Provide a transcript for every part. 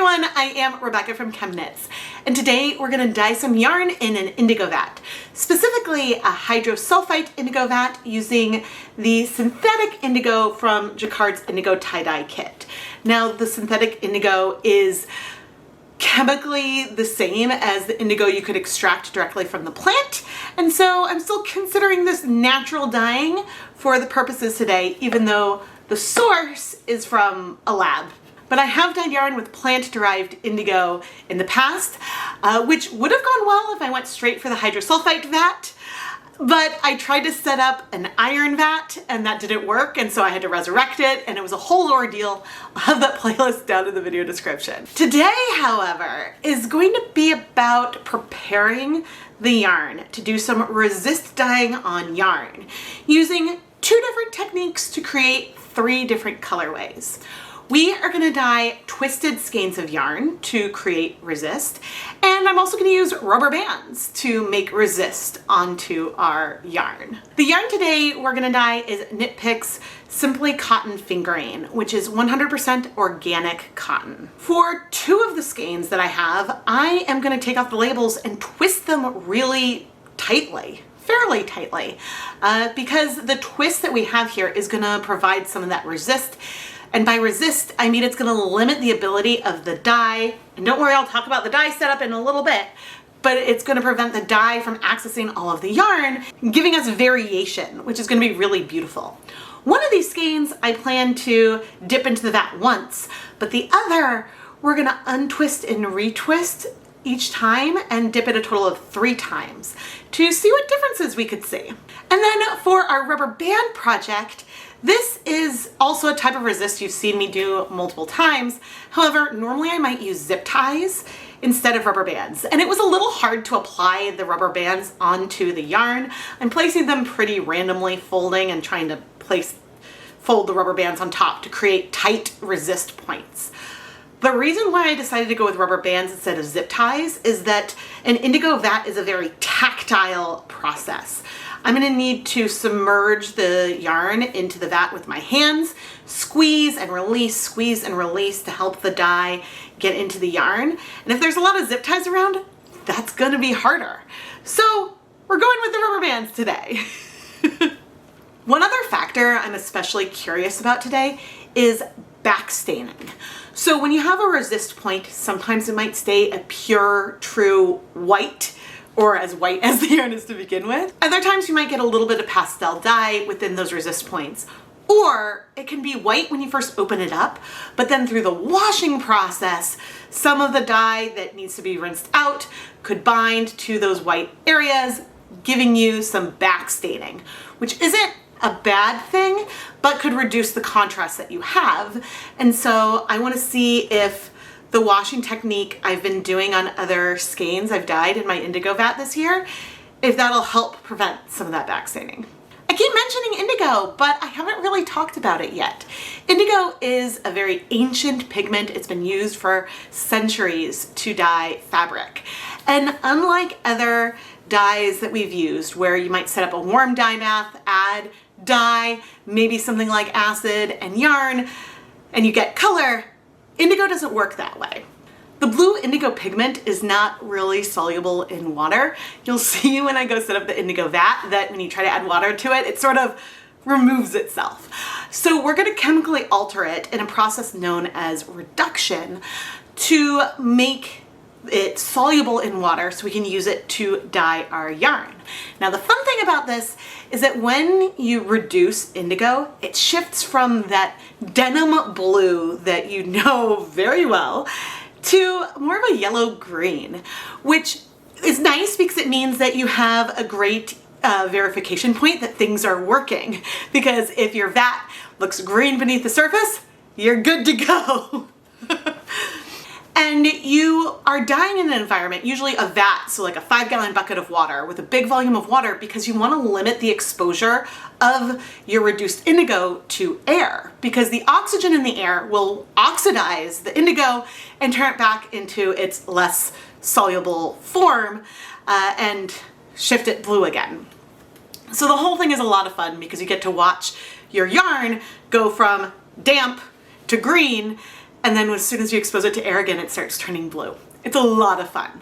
everyone, I am Rebecca from ChemKnits, and today we're going to dye some yarn in an indigo vat, specifically a hydrosulfite indigo vat using the synthetic indigo from Jacquard's Indigo tie-dye kit. Now the synthetic indigo is chemically the same as the indigo you could extract directly from the plant, and so I'm still considering this natural dyeing for the purposes today, even though the source is from a lab. But I have dyed yarn with plant-derived indigo in the past, which would have gone well if I went straight for the hydrosulfite vat, but I tried to set up an iron vat and that didn't work, and so I had to resurrect it, and it was a whole ordeal. I'll have that playlist down in the video description. Today, however, is going to be about preparing the yarn to do some resist dyeing on yarn, using two different techniques to create three different colorways. We are going to dye twisted skeins of yarn to create resist, and I'm also going to use rubber bands to make resist onto our yarn. The yarn today we're going to dye is Knit Picks Simply Cotton Fingering, which is 100% organic cotton. For two of the skeins that I have, I am going to take off the labels and twist them really tightly. Fairly tightly, because the twist that we have here is going to provide some of that resist. And by resist, I mean it's going to limit the ability of the dye, and don't worry, I'll talk about the dye setup in a little bit, but it's going to prevent the dye from accessing all of the yarn, giving us variation, which is going to be really beautiful. One of these skeins I plan to dip into the vat once, but the other we're going to untwist and retwist each time and dip it a total of 3 times to see what differences we could see. And then for our rubber band project, this is also a type of resist you've seen me do multiple times. However, normally I might use zip ties instead of rubber bands, and it was a little hard to apply the rubber bands onto the yarn. I'm placing them pretty randomly, folding and trying to fold the rubber bands on top to create tight resist points. The reason why I decided to go with rubber bands instead of zip ties is that an indigo vat is a very tactile process. I'm going to need to submerge the yarn into the vat with my hands, squeeze and release to help the dye get into the yarn. And if there's a lot of zip ties around, that's going to be harder. So we're going with the rubber bands today. One other factor I'm especially curious about today is backstaining. So when you have a resist point, sometimes it might stay a pure, true white, or as white as the yarn is to begin with. Other times you might get a little bit of pastel dye within those resist points. Or it can be white when you first open it up, but then through the washing process, some of the dye that needs to be rinsed out could bind to those white areas, giving you some backstaining, which isn't a bad thing, but could reduce the contrast that you have. And so I want to see if the washing technique I've been doing on other skeins I've dyed in my indigo vat this year, if that'll help prevent some of that backstaining. I keep mentioning indigo, but I haven't really talked about it yet. Indigo is a very ancient pigment. It's been used for centuries to dye fabric. And unlike other dyes that we've used, where you might set up a warm dye bath, add dye, maybe something like acid and yarn, and you get color, indigo doesn't work that way. The blue indigo pigment is not really soluble in water. You'll see when I go set up the indigo vat that when you try to add water to it, it sort of removes itself. So we're going to chemically alter it in a process known as reduction to make it soluble in water so we can use it to dye our yarn. Now the fun thing about this is that when you reduce indigo, it shifts from that denim blue that you know very well to more of a yellow-green, which is nice because it means that you have a great verification point that things are working. Because if your vat looks green beneath the surface, you're good to go. And you are dyeing in an environment, usually a vat, so like a 5-gallon bucket of water with a big volume of water, because you want to limit the exposure of your reduced indigo to air, because the oxygen in the air will oxidize the indigo and turn it back into its less soluble form and shift it blue again. So the whole thing is a lot of fun because you get to watch your yarn go from damp to green And then as soon as you expose it to air again, it starts turning blue. It's a lot of fun.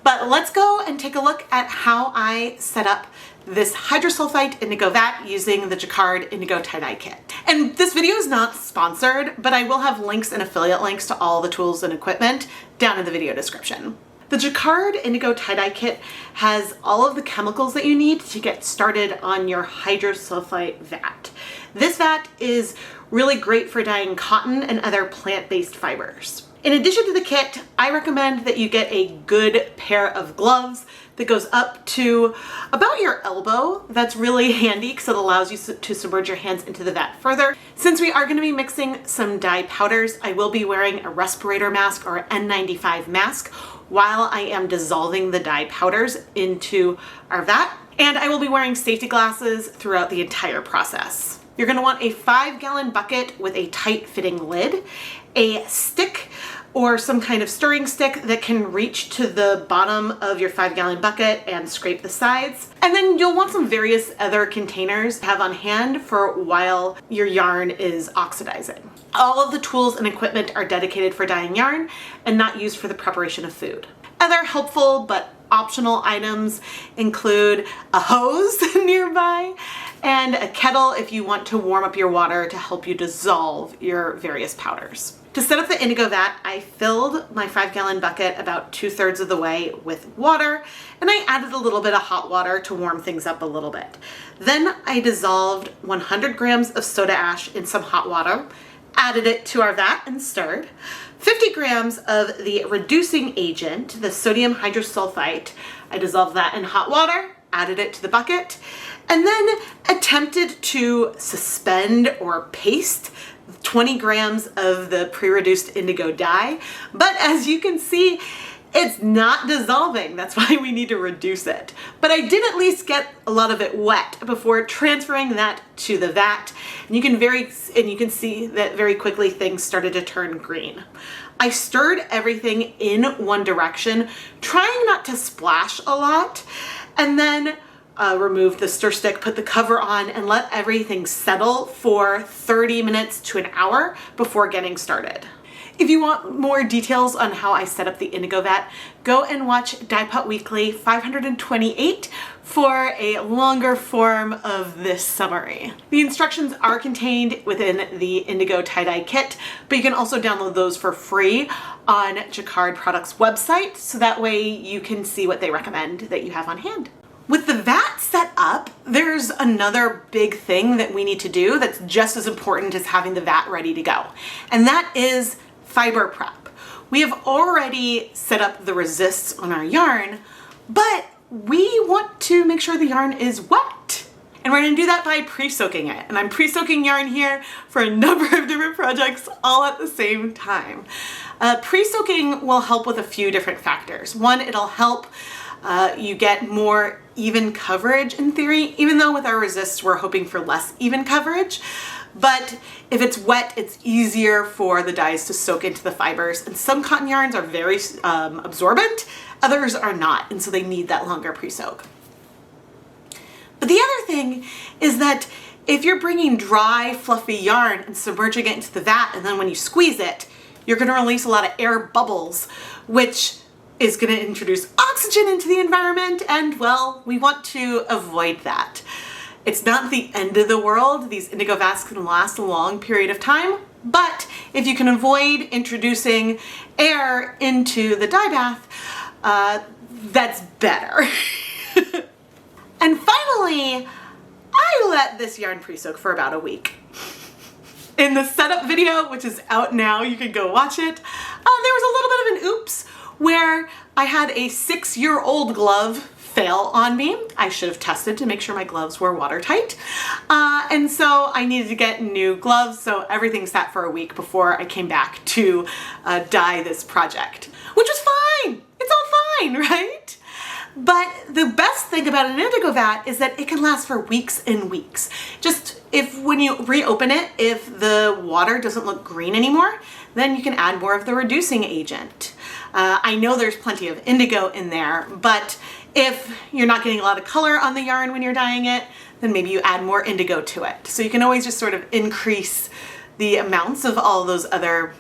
But let's go and take a look at how I set up this Hydrosulfite Indigo Vat using the Jacquard Indigo Tie-Dye Kit. And this video is not sponsored, but I will have links and affiliate links to all the tools and equipment down in the video description. The Jacquard Indigo Tie-Dye Kit has all of the chemicals that you need to get started on your Hydrosulfite vat. This vat is really great for dyeing cotton and other plant-based fibers. In addition to the kit, I recommend that you get a good pair of gloves that goes up to about your elbow. That's really handy because it allows you to submerge your hands into the vat further. Since we are going to be mixing some dye powders, I will be wearing a respirator mask or N95 mask while I am dissolving the dye powders into our vat. And I will be wearing safety glasses throughout the entire process. You're going to want a 5-gallon bucket with a tight fitting lid, a stick or some kind of stirring stick that can reach to the bottom of your 5-gallon bucket and scrape the sides. And then you'll want some various other containers to have on hand for while your yarn is oxidizing. All of the tools and equipment are dedicated for dyeing yarn and not used for the preparation of food. Other helpful but optional items include a hose nearby and a kettle if you want to warm up your water to help you dissolve your various powders. To set up the indigo vat, I filled my 5-gallon bucket about 2/3 of the way with water, and I added a little bit of hot water to warm things up a little bit. Then I dissolved 100 grams of soda ash in some hot water, added it to our vat and stirred. 50 grams of the reducing agent, the sodium hydrosulfite, I dissolved that in hot water, added it to the bucket, and then attempted to suspend or paste 20 grams of the pre-reduced indigo dye. But as you can see, it's not dissolving. That's why we need to reduce it. But I did at least get a lot of it wet before transferring that to the vat. And you can see that very quickly things started to turn green. I stirred everything in one direction, trying not to splash a lot, and then removed the stir stick, put the cover on, and let everything settle for 30 minutes to an hour before getting started. If you want more details on how I set up the indigo vat, go and watch Dyepot Weekly 528 for a longer form of this summary. The instructions are contained within the Indigo Tie-Dye Kit, but you can also download those for free on Jacquard Products website, so that way you can see what they recommend that you have on hand. With the vat set up, there's another big thing that we need to do that's just as important as having the vat ready to go, and that is fiber prep. We have already set up the resists on our yarn, but we want to make sure the yarn is wet. And we're gonna do that by pre-soaking it. And I'm pre-soaking yarn here for a number of different projects all at the same time. Pre-soaking will help with a few different factors. One, it'll help you get more even coverage in theory, even though with our resists we're hoping for less even coverage. But if it's wet, it's easier for the dyes to soak into the fibers. And some cotton yarns are very absorbent, others are not, and so they need that longer pre-soak. But the other thing is that if you're bringing dry, fluffy yarn and submerging it into the vat, and then when you squeeze it, you're gonna release a lot of air bubbles, which is gonna introduce oxygen into the environment, and well, we want to avoid that. It's not the end of the world. These indigo vats can last a long period of time, but if you can avoid introducing air into the dye bath, that's better. And finally, I let this yarn pre-soak for about a week. In the setup video, which is out now, you can go watch it, there was a little bit of an oops where I had a 6-year-old glove fail on me. I should have tested to make sure my gloves were watertight. And so I needed to get new gloves, so everything sat for a week before I came back to dye this project, which was fine. It's all fine, right? But the best thing about an indigo vat is that it can last for weeks and weeks. Just when you reopen it, if the water doesn't look green anymore, then you can add more of the reducing agent. I know there's plenty of indigo in there, but if you're not getting a lot of color on the yarn when you're dyeing it, then maybe you add more indigo to it. So you can always just sort of increase the amounts of all those other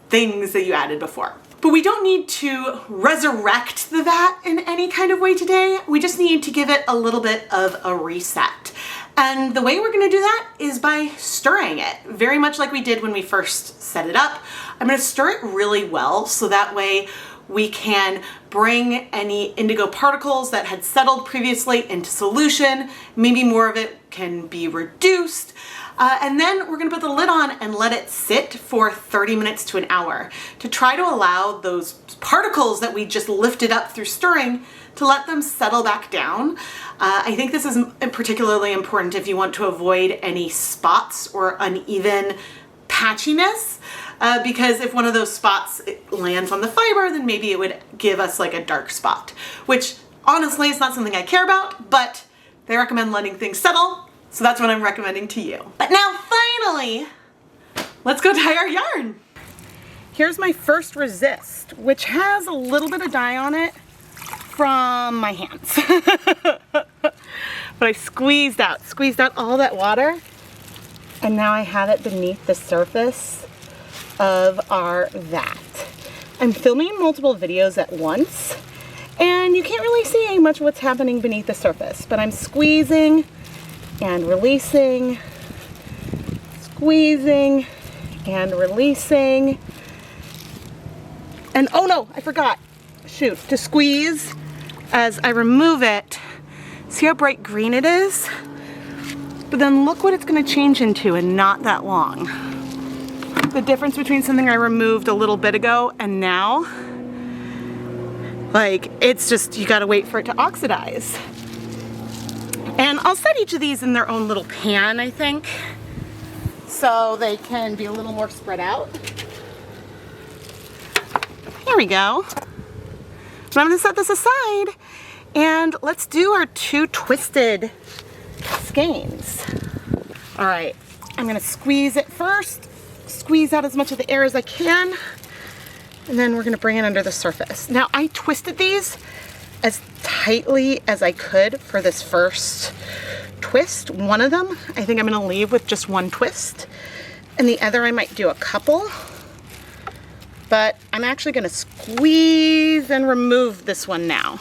things that you added before. But we don't need to resurrect the vat in any kind of way today. We just need to give it a little bit of a reset. And the way we're gonna do that is by stirring it, very much like we did when we first set it up. I'm gonna stir it really well so that way we can bring any indigo particles that had settled previously into solution. Maybe more of it can be reduced. And then we're gonna put the lid on and let it sit for 30 minutes to an hour to try to allow those particles that we just lifted up through stirring to let them settle back down. I think this is particularly important if you want to avoid any spots or uneven patchiness, because if one of those spots lands on the fiber, then maybe it would give us like a dark spot, which honestly is not something I care about, but they recommend letting things settle. So that's what I'm recommending to you. But now finally, let's go dye our yarn. Here's my first resist, which has a little bit of dye on it from my hands. But I squeezed out all that water, and now I have it beneath the surface of our vat. I'm filming multiple videos at once, and you can't really see much of what's happening beneath the surface, but I'm squeezing and releasing, squeezing and releasing. And oh no, I forgot, shoot, to squeeze as I remove it. See how bright green it is? But then look what it's gonna change into in not that long. The difference between something I removed a little bit ago and now, like, it's just, you gotta wait for it to oxidize. And I'll set each of these in their own little pan, I think, so they can be a little more spread out. There we go. But I'm gonna set this aside and let's do our 2 twisted skeins. All right, I'm gonna squeeze it first, squeeze out as much of the air as I can, and then we're gonna bring it under the surface. Now I twisted these as tightly as I could for this first twist. One of them, I think I'm gonna leave with just 1 twist, and the other I might do a couple, but I'm actually gonna squeeze and remove this one now.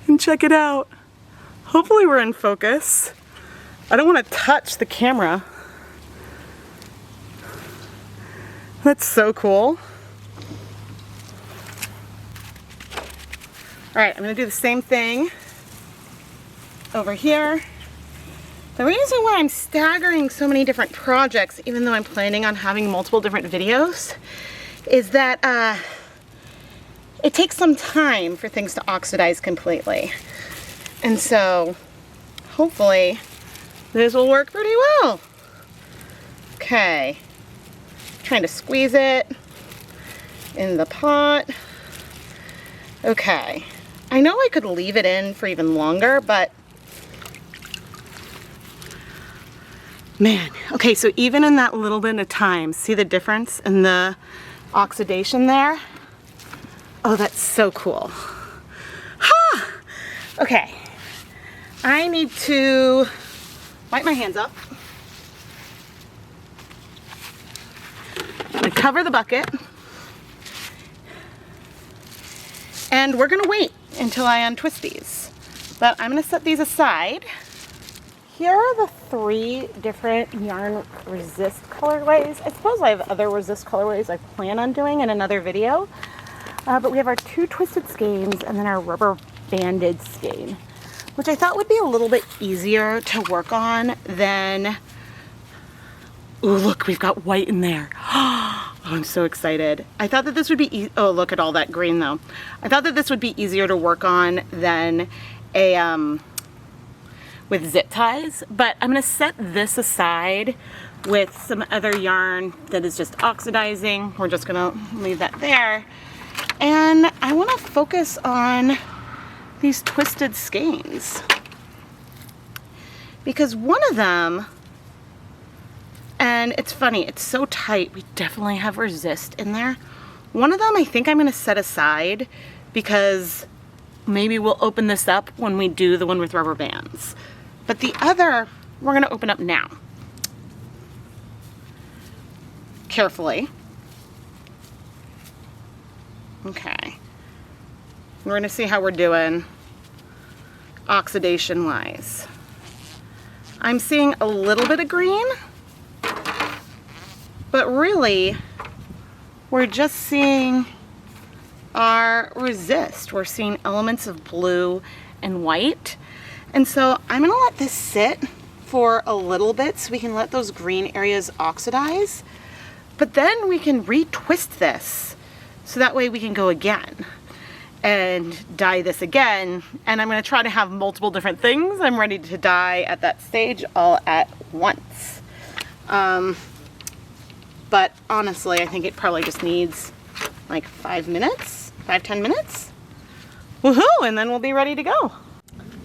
And check it out. Hopefully we're in focus. I don't wanna touch the camera. That's so cool. All right, I'm gonna do the same thing over here. The reason why I'm staggering so many different projects, even though I'm planning on having multiple different videos, is that it takes some time for things to oxidize completely. And so hopefully this will work pretty well. Okay, trying to squeeze it in the pot. Okay. I know I could leave it in for even longer, but man, okay, so even in that little bit of time, see the difference in the oxidation there? Oh, that's so cool. Ha! Okay, I need to wipe my hands up. I'm gonna cover the bucket. And we're gonna wait until I untwist these. But I'm gonna set these aside. Here are the 3 different yarn resist colorways. I suppose I have other resist colorways I plan on doing in another video. But we have our 2 twisted skeins and then our rubber banded skein, which I thought would be a little bit easier to work on than, ooh, look, we've got white in there. Oh, I'm so excited. I thought that this would be, oh, look at all that green though. I thought that this would be easier to work on than a, with zip ties, but I'm gonna set this aside with some other yarn that is just oxidizing. We're just gonna leave that there. And I wanna focus on these twisted skeins, because one of them, and it's funny, it's so tight, we definitely have resist in there. One of them I think I'm gonna set aside because maybe we'll open this up when we do the one with rubber bands. But the other, we're gonna open up now. carefully. Okay. We're going to see how we're doing oxidation wise. I'm seeing a little bit of green, but really we're just seeing our resist. We're seeing elements of blue and white. And so I'm gonna let this sit for a little bit so we can let those green areas oxidize. But then we can retwist this so that way we can go again and dye this again. And I'm gonna try to have multiple different things I'm ready to dye at that stage all at once. But honestly, I think it probably just needs like 5 minutes, 5-10 minutes. Woohoo, and then we'll be ready to go.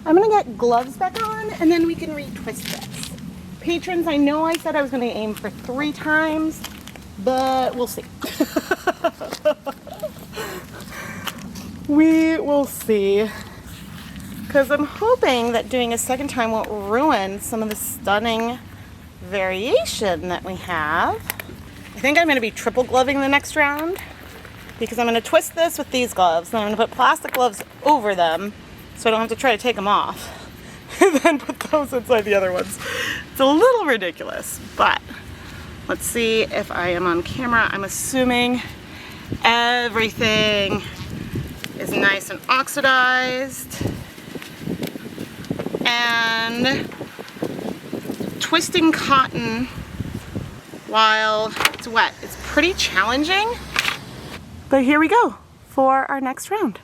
I'm gonna get gloves back on and then we can retwist this. Patrons, I know I said I was gonna aim for 3 times, but we'll see. We will see. Because I'm hoping that doing a second time won't ruin some of the stunning variation that we have. I think I'm gonna be triple gloving the next round because I'm gonna twist this with these gloves and I'm gonna put plastic gloves over them so I don't have to try to take them off and then put those inside the other ones. It's a little ridiculous, but let's see if I am on camera. I'm assuming everything is nice and oxidized, and twisting cotton while it's wet, it's pretty challenging. But here we go for our next round.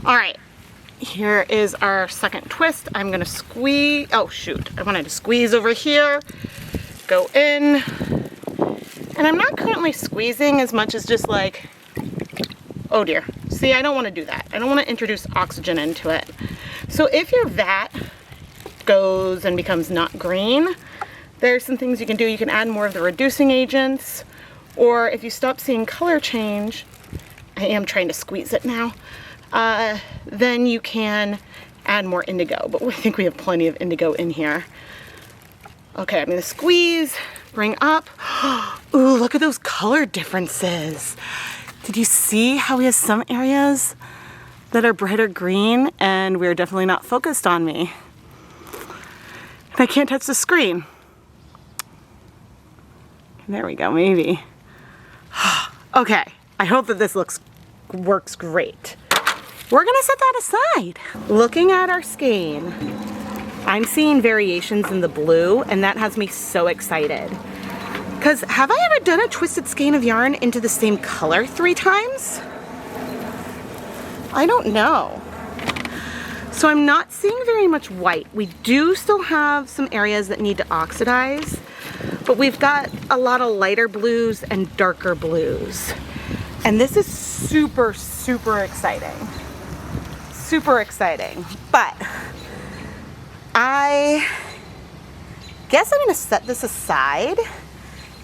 All right, here is our second twist. I'm gonna squeeze, oh shoot, I wanted to squeeze over here, go in, and I'm not currently squeezing as much as just like, oh dear. See, I don't wanna do that. I don't wanna introduce oxygen into it. So if your vat goes and becomes not green, there's some things you can do. You can add more of the reducing agents, or if you stop seeing color change, I am trying to squeeze it now, then you can add more indigo, but I think we have plenty of indigo in here. Okay, I'm gonna squeeze, bring up. Ooh, look at those color differences. Did you see how he has some areas that are brighter green and we're definitely not focused on me? And I can't touch the screen. There we go, maybe. Okay, I hope that this works great. We're gonna set that aside. Looking at our skein, I'm seeing variations in the blue, and that has me so excited. Because have I ever done a twisted skein of yarn into the same color 3 times? I don't know. So I'm not seeing very much white. We do still have some areas that need to oxidize, but we've got a lot of lighter blues and darker blues. And this is super, super exciting. Super exciting. But I guess I'm gonna set this aside,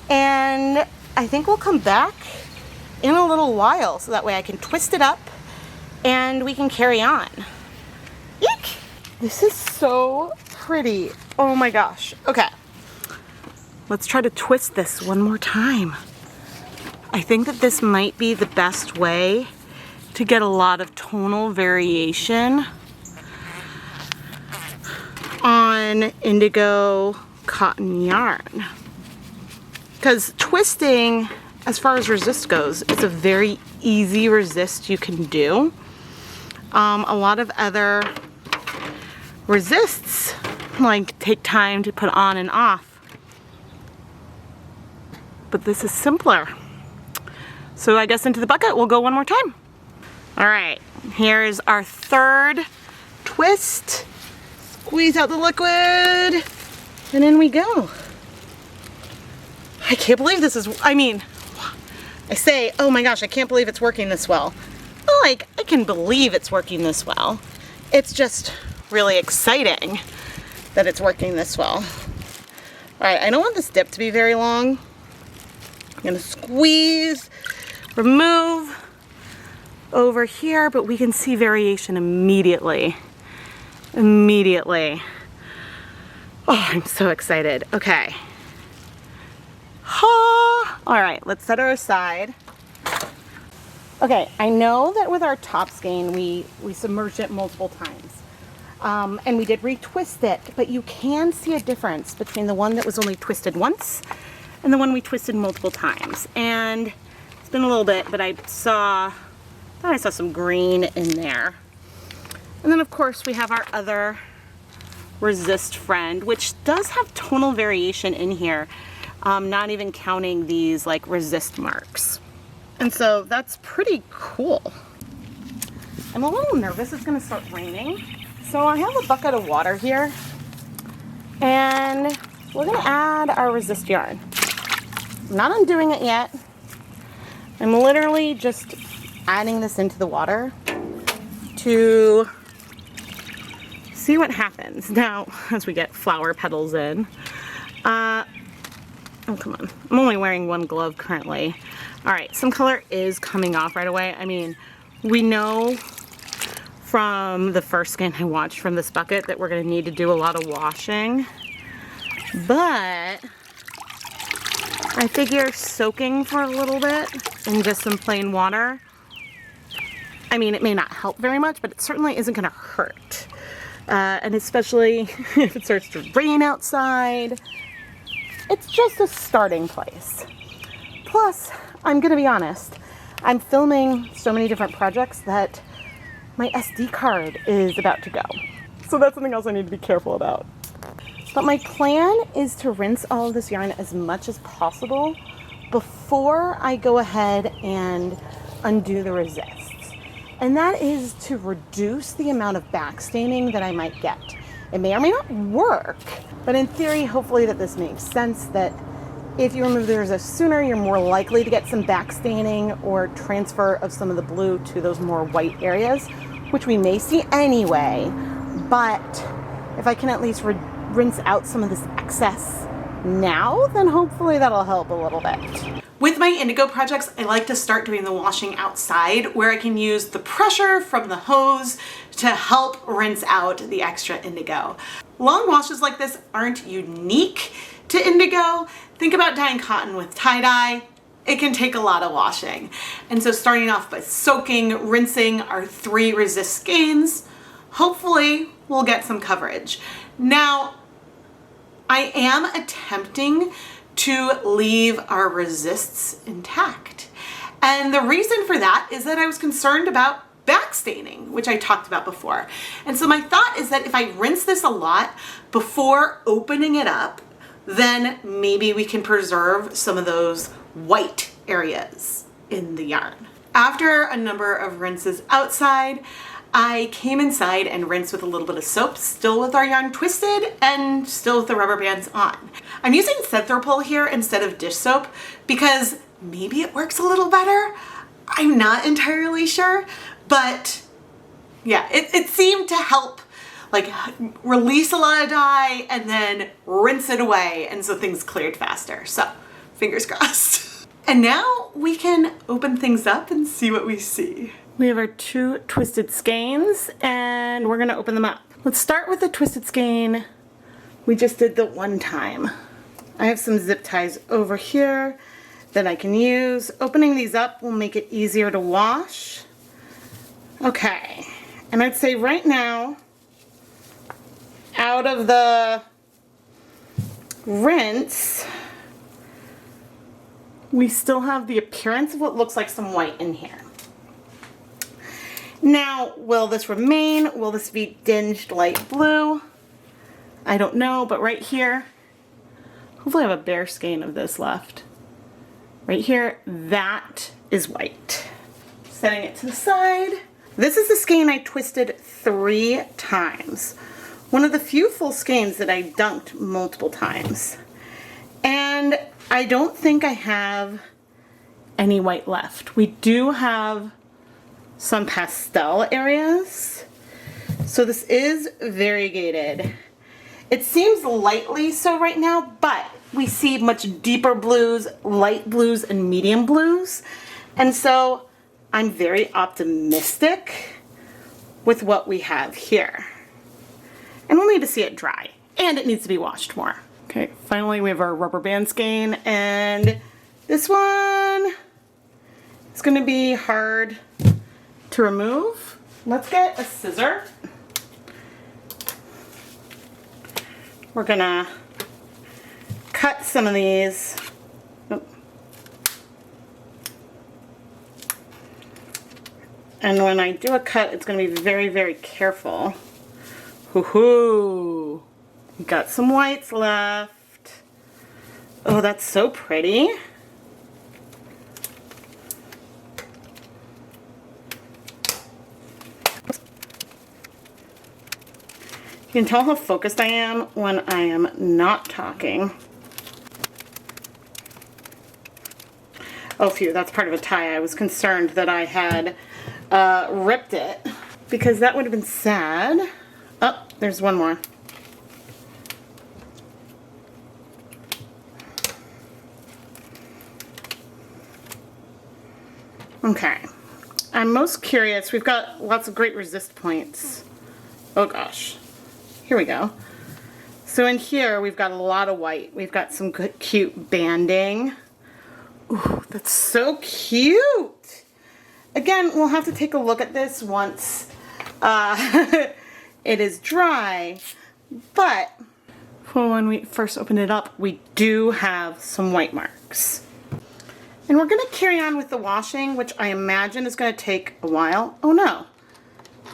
and I think we'll come back in a little while so that way I can twist it up and we can carry on. Eek! This is so pretty. Oh my gosh. Okay. Let's try to twist this one more time. I think that this might be the best way to get a lot of tonal variation on indigo cotton yarn. Because twisting, as far as resist goes, it's a very easy resist you can do. A lot of other resists like take time to put on and off, but this is simpler. So I guess into the bucket we'll go one more time. All right, here's our third twist. Squeeze out the liquid, and in we go. I can't believe this is, I mean, I say, oh my gosh, I can't believe it's working this well. Like, I can believe it's working this well. It's just really exciting that it's working this well. All right, I don't want this dip to be very long. I'm gonna squeeze, remove over here, but we can see variation immediately. Immediately. Oh, I'm so excited. Okay. Ha! All right, let's set her aside. Okay, I know that with our top skein, we submerged it multiple times. And we did retwist it, but you can see a difference between the one that was only twisted once and the one we twisted multiple times. And it's been a little bit, but I thought I saw some green in there. And then of course we have our other resist friend, which does have tonal variation in here, not even counting these like resist marks. And so that's pretty cool. I'm a little nervous it's gonna start raining. So I have a bucket of water here and we're gonna add our resist yarn. I'm not undoing it yet. I'm literally just adding this into the water to see what happens. Now, as we get flower petals in, oh come on, I'm only wearing one glove currently. All right, some color is coming off right away. I mean, we know from the first skein I watched from this bucket that we're gonna need to do a lot of washing, but I figure soaking for a little bit in just some plain water, I mean, it may not help very much, but it certainly isn't gonna hurt. And especially if it starts to rain outside, it's just a starting place. Plus, I'm gonna be honest, I'm filming so many different projects that my SD card is about to go. So that's something else I need to be careful about. But my plan is to rinse all of this yarn as much as possible before I go ahead and undo the resists. And that is to reduce the amount of backstaining that I might get. It may or may not work, but in theory, hopefully that this makes sense, that if you remove the resist sooner, you're more likely to get some backstaining or transfer of some of the blue to those more white areas, which we may see anyway. But if I can at least rinse out some of this excess now, then hopefully that'll help a little bit. With my indigo projects, I like to start doing the washing outside, where I can use the pressure from the hose to help rinse out the extra indigo. Long washes like this aren't unique to indigo. Think about dyeing cotton with tie-dye. It can take a lot of washing. And so starting off by soaking, rinsing our 3 resist skeins, hopefully we'll get some coverage. Now, I am attempting to leave our resists intact. And the reason for that is that I was concerned about backstaining, which I talked about before. And so my thought is that if I rinse this a lot before opening it up, then maybe we can preserve some of those white areas in the yarn. After a number of rinses outside, I came inside and rinsed with a little bit of soap, still with our yarn twisted and still with the rubber bands on. I'm using Synthropol here instead of dish soap because maybe it works a little better. I'm not entirely sure, but yeah, it seemed to help like release a lot of dye and then rinse it away, and so things cleared faster. So fingers crossed. And now we can open things up and see what we see. We have our 2 twisted skeins and we're gonna open them up. Let's start with the twisted skein we just did the one time. I have some zip ties over here that I can use. Opening these up will make it easier to wash. Okay, and I'd say right now, out of the rinse, we still have the appearance of what looks like some white in here. Now, will this remain? Will this be tinged light blue? I don't know, but right here, hopefully I have a bare skein of this left. Right here, that is white. Setting it to the side. This is the skein I twisted 3 times. One of the few full skeins that I dunked multiple times. And I don't think I have any white left. We do have some pastel areas. So this is variegated. It seems lightly so right now, but we see much deeper blues, light blues, and medium blues. And so I'm very optimistic with what we have here. And we'll need to see it dry. and it needs to be washed more. Okay, finally we have our rubber band skein, and this one is going to be hard to remove. Let's get a scissor. We're going to cut some of these. And when I do a cut, it's going to be very, very careful. Hoo-hoo! We got some whites left. Oh, that's so pretty. You can tell how focused I am when I am not talking. Oh, phew, that's part of a tie. I was concerned that I had ripped it, because that would have been sad. Oh, there's one more. Okay. I'm most curious. We've got lots of great resist points. Oh gosh. Here we go. So in here we've got a lot of white. We've got some good, cute banding. Ooh, that's so cute. Again, we'll have to take a look at this once it is dry. But when we first open it up, we do have some white marks. And we're going to carry on with the washing, which I imagine is going to take a while. Oh no,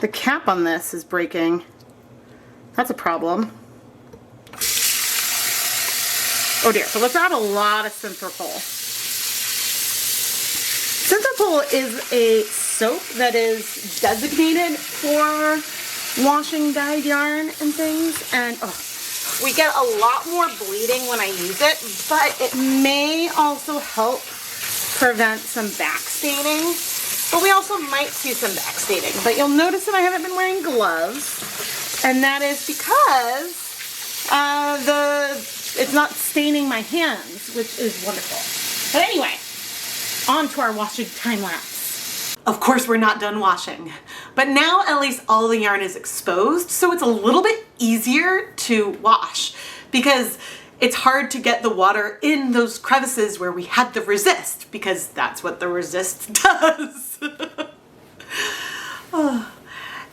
the cap on this is breaking. That's a problem. Oh dear, so let's add a lot of Synthropol. Synthropol is a soap that is designated for washing dyed yarn and things, and we get a lot more bleeding when I use it, but it may also help prevent some backstaining. But we also might see some backstaining. But you'll notice that I haven't been wearing gloves, and that is because it's not staining my hands, which is wonderful. But anyway, on to our washing time lapse. Of course, we're not done washing, but now at least all the yarn is exposed, so it's a little bit easier to wash because it's hard to get the water in those crevices where we had the resist, because that's what the resist does.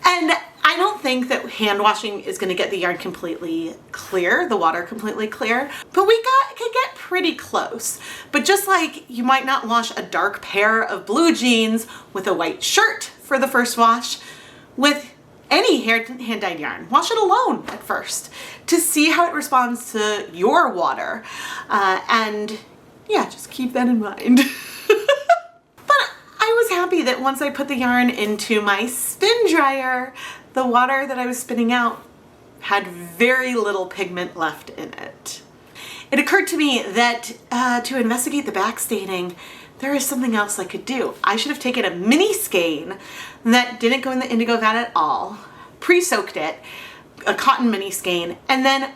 And I don't think that hand washing is going to get the yarn completely clear, the water completely clear, but we could get pretty close. But just like you might not wash a dark pair of blue jeans with a white shirt for the first wash, with any hand-dyed yarn, wash it alone at first to see how it responds to your water. And yeah, just keep that in mind. But I was happy that once I put the yarn into my spin dryer, the water that I was spinning out had very little pigment left in it. It occurred to me that to investigate the backstaining, there is something else I could do. I should have taken a mini skein that didn't go in the Indigo Vat at all, pre-soaked it, a cotton mini skein, and then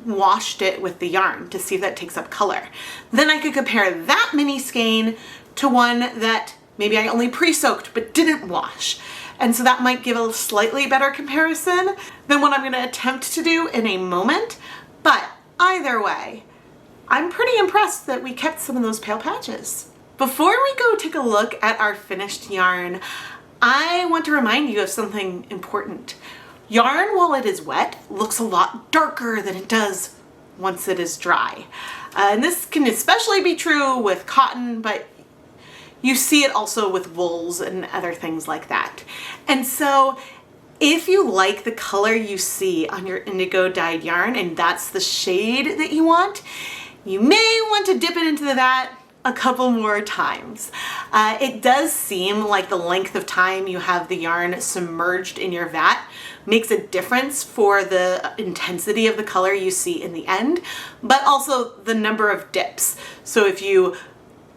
washed it with the yarn to see if that takes up color. Then I could compare that mini skein to one that maybe I only pre-soaked but didn't wash. And so that might give a slightly better comparison than what I'm going to attempt to do in a moment. But either way, I'm pretty impressed that we kept some of those pale patches. Before we go take a look at our finished yarn, I want to remind you of something important. Yarn, while it is wet, looks a lot darker than it does once it is dry. And this can especially be true with cotton, but you see it also with wools and other things like that. And so if you like the color you see on your indigo dyed yarn and that's the shade that you want, you may want to dip it into the vat a couple more times. It does seem like the length of time you have the yarn submerged in your vat makes a difference for the intensity of the color you see in the end, but also the number of dips. So if you,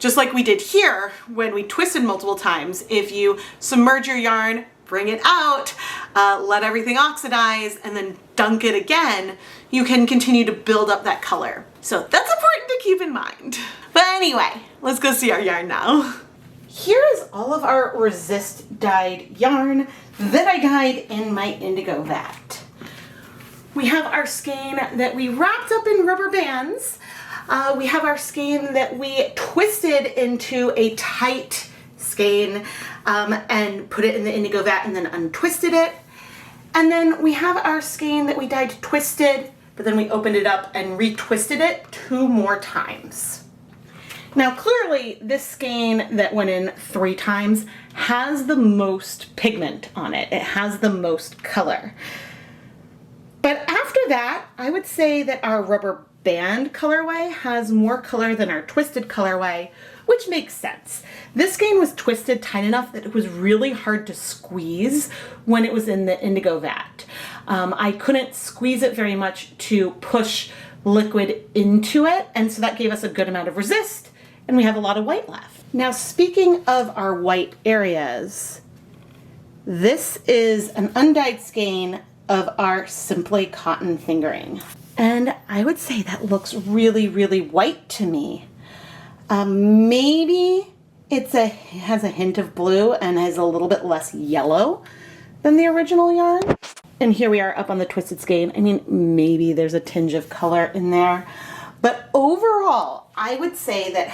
just like we did here when we twisted multiple times, if you submerge your yarn, bring it out, let everything oxidize, and then dunk it again, you can continue to build up that color. So that's important to keep in mind. But anyway, let's go see our yarn now. Here is all of our resist dyed yarn that I dyed in my Indigo Vat. We have our skein that we wrapped up in rubber bands. We have our skein that we twisted into a tight skein and put it in the indigo vat and then untwisted it. And then we have our skein that we dyed twisted, but then we opened it up and retwisted it 2 more times. Now clearly this skein that went in 3 times has the most pigment on it. It has the most color. But after that, I would say that our rubber band colorway has more color than our twisted colorway, which makes sense. This skein was twisted tight enough that it was really hard to squeeze when it was in the indigo vat. I couldn't squeeze it very much to push liquid into it, and so that gave us a good amount of resist, and we have a lot of white left. Now, speaking of our white areas, this is an undyed skein of our Simply Cotton fingering. And I would say that looks really, really white to me. Maybe it has a hint of blue and has a little bit less yellow than the original yarn. And here we are up on the twisted skein. I mean, maybe there's a tinge of color in there. But overall, I would say that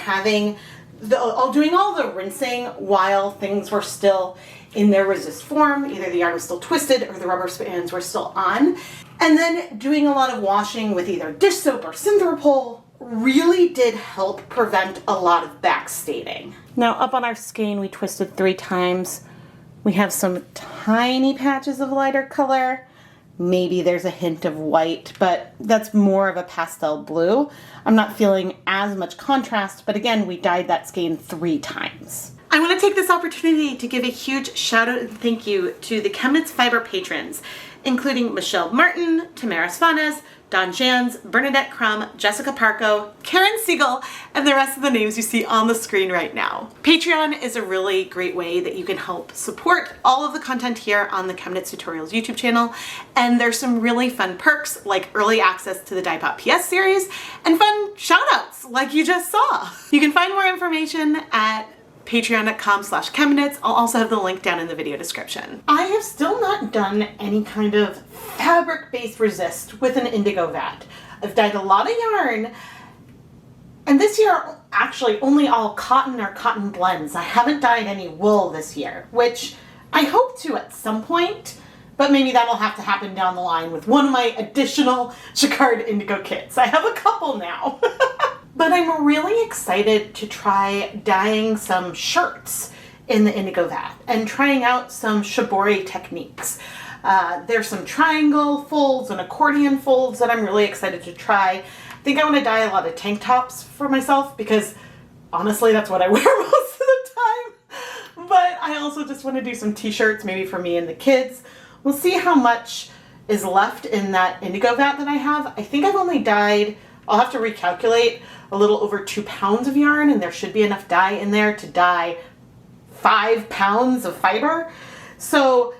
doing all the rinsing while things were still in their resist form, either the yarn was still twisted or the rubber bands were still on, and then doing a lot of washing with either dish soap or Synthropol really did help prevent a lot of backstaining. Now up on our skein we twisted 3 times. We have some tiny patches of lighter color. Maybe there's a hint of white, but that's more of a pastel blue. I'm not feeling as much contrast, but again, we dyed that skein 3 times. I want to take this opportunity to give a huge shout out and thank you to the ChemKnits Fiber patrons, including Michelle Martin, Tamara Svanes, Don Jans, Bernadette Crum, Jessica Parco, Karen Siegel, and the rest of the names you see on the screen right now. Patreon is a really great way that you can help support all of the content here on the ChemKnits Tutorials YouTube channel, and there's some really fun perks like early access to the Dyepot PS series and fun shoutouts like you just saw. You can find more information at patreon.com/ChemKnits. I'll also have the link down in the video description. I have still not done any kind of fabric-based resist with an indigo vat. I've dyed a lot of yarn, and this year actually only all cotton or cotton blends. I haven't dyed any wool this year, which I hope to at some point, but maybe that'll have to happen down the line with one of my additional Jacquard indigo kits. I have a couple now. But I'm really excited to try dyeing some shirts in the indigo vat and trying out some shibori techniques. There's some triangle folds and accordion folds that I'm really excited to try. I think I want to dye a lot of tank tops for myself because honestly that's what I wear most of the time. But I also just want to do some t-shirts maybe for me and the kids. We'll see how much is left in that indigo vat that I have. I think I've only dyed, I'll have to recalculate, a little over 2 pounds of yarn, and there should be enough dye in there to dye 5 pounds of fiber. So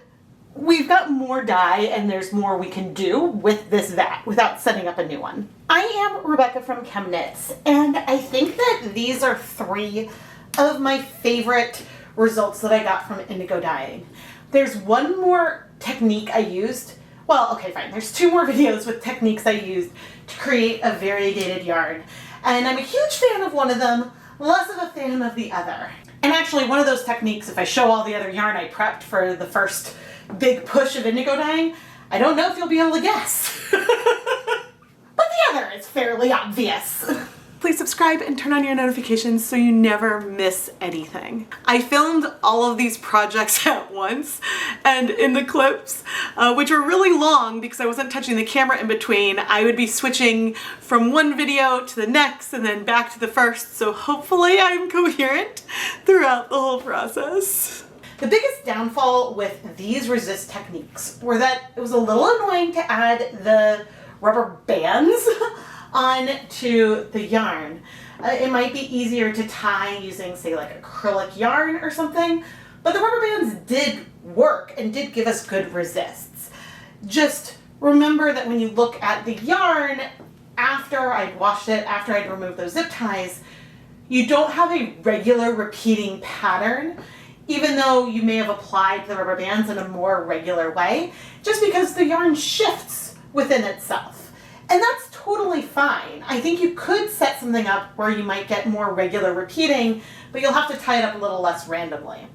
we've got more dye and there's more we can do with this vat without setting up a new one. I am Rebecca from ChemKnits, and I think that these are 3 of my favorite results that I got from indigo dyeing. There's one more technique I used. Well, okay, fine. There's 2 more videos with techniques I used to create a variegated yarn. And I'm a huge fan of one of them, less of a fan of the other. And actually one of those techniques, if I show all the other yarn I prepped for the first big push of indigo dyeing, I don't know if you'll be able to guess. But the other is fairly obvious. Please subscribe and turn on your notifications so you never miss anything. I filmed all of these projects at once, and in the clips, which were really long because I wasn't touching the camera in between, I would be switching from one video to the next and then back to the first, so hopefully I'm coherent throughout the whole process. The biggest downfall with these resist techniques were that it was a little annoying to add the rubber bands onto the yarn. It might be easier to tie using, say, like acrylic yarn or something, but the rubber bands did work and did give us good resists. Just remember that when you look at the yarn after I'd washed it, after I'd removed those zip ties, you don't have a regular repeating pattern, even though you may have applied the rubber bands in a more regular way, just because the yarn shifts within itself. And that's totally fine. I think you could set something up where you might get more regular repeating, but you'll have to tie it up a little less randomly.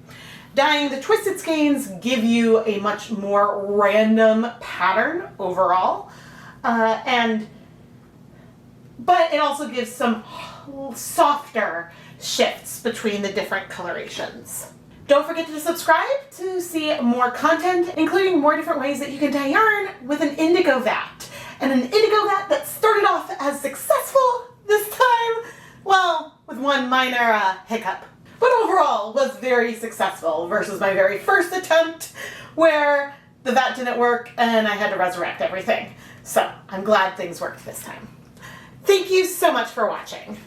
Dyeing the twisted skeins give you a much more random pattern overall, but it also gives some softer shifts between the different colorations. Don't forget to subscribe to see more content, including more different ways that you can dye yarn with an indigo vat. And an indigo vat that started off as successful this time, well, with one minor hiccup. But overall was very successful versus my very first attempt where the vat didn't work and I had to resurrect everything. So I'm glad things worked this time. Thank you so much for watching.